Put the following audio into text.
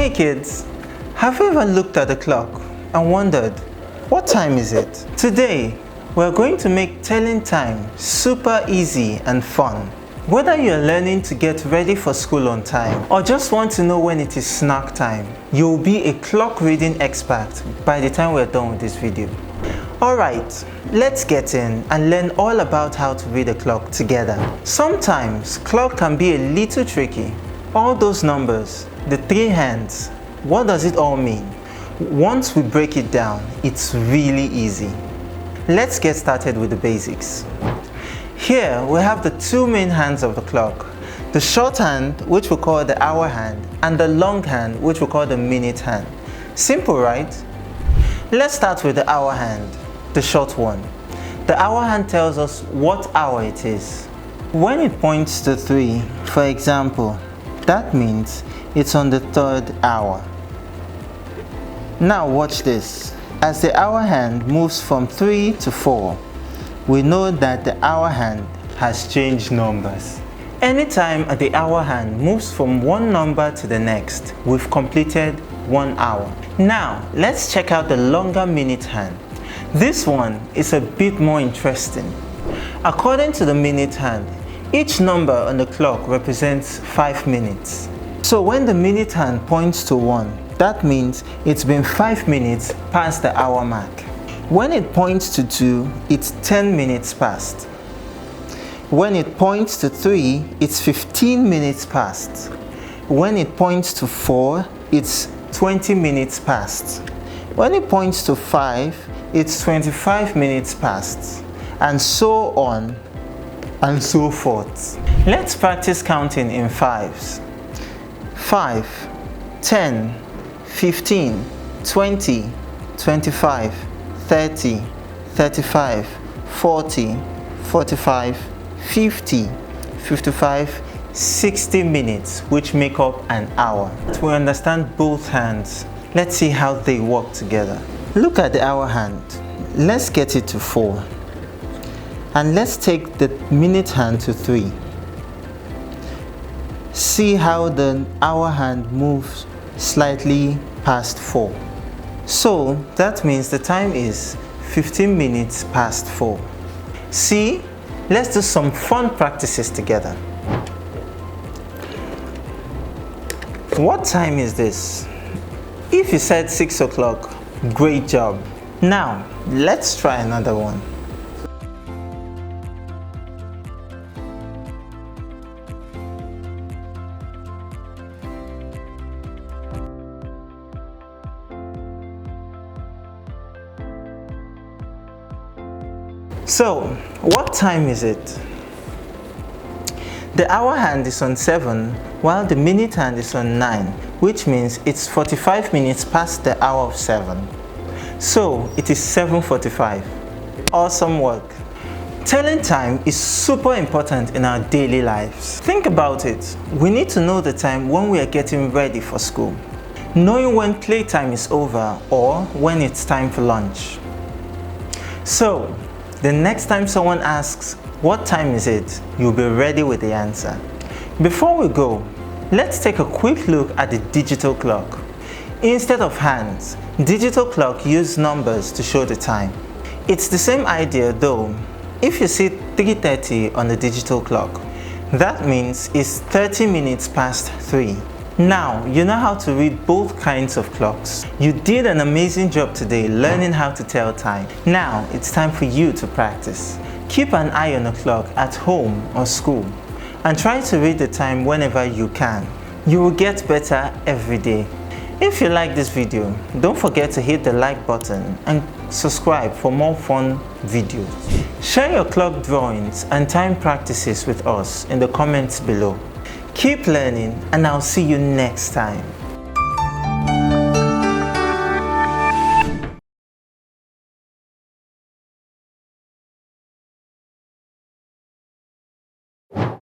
Hey kids, have you ever looked at the clock and wondered, what time is it? Today, we're going to make telling time super easy and fun. Whether you're learning to get ready for school on time or just want to know when it is snack time, you'll be a clock reading expert by the time we're done with this video. Alright, let's get in and learn all about how to read a clock together. Sometimes, clock can be a little tricky. All those numbers, the 3 hands, what does it all mean? Once we break it down, it's really easy. Let's get started with the basics. Here we have the 2 main hands of the clock. The short hand, which we call the hour hand, and the long hand, which we call the minute hand. Simple, right? Let's start with the hour hand, the short one. The hour hand tells us what hour it is. When it points to 3, for example, that means it's on the 3rd hour. Now watch this. As the hour hand moves from 3 to 4, we know that the hour hand has changed numbers. Anytime the hour hand moves from one number to the next, we've completed 1 hour. Now, let's check out the longer minute hand. This one is a bit more interesting. According to the minute hand, each number on the clock represents 5 minutes. So when the minute hand points to 1, that means it's been 5 minutes past the hour mark. When it points to 2, it's 10 minutes past. When it points to 3, it's 15 minutes past. When it points to 4, it's 20 minutes past. When it points to 5, it's 25 minutes past. And so on and so forth. Let's practice counting in 5s. 5, 10, 15, 20, 25, 30, 35, 40, 45, 50, 55, 60 minutes, which make up an hour. To understand both hands, let's see how they work together. Look at the hour hand. Let's get it to 4. And let's take the minute hand to 3. See how the hour hand moves slightly past 4. So that means the time is 15 minutes past 4. See, let's do some fun practices together. What time is this? If you said 6 o'clock, great job. Now, let's try another one. So, what time is it? The hour hand is on 7, while the minute hand is on 9, which means it's 45 minutes past the hour of 7. So, it is 7:45. Awesome work. Telling time is super important in our daily lives. Think about it. We need to know the time when we are getting ready for school, knowing when playtime is over or when it's time for lunch. So, the next time someone asks, what time is it? You'll be ready with the answer. Before we go, let's take a quick look at the digital clock. Instead of hands, digital clock use numbers to show the time. It's the same idea though. If you see 3:30 on the digital clock, that means it's 30 minutes past 3. Now, you know how to read both kinds of clocks. You did an amazing job today learning how to tell time. Now, it's time for you to practice. Keep an eye on the clock at home or school and try to read the time whenever you can. You will get better every day. If you like this video, don't forget to hit the like button and subscribe for more fun videos. Share your clock drawings and time practices with us in the comments below. Keep learning, and I'll see you next time.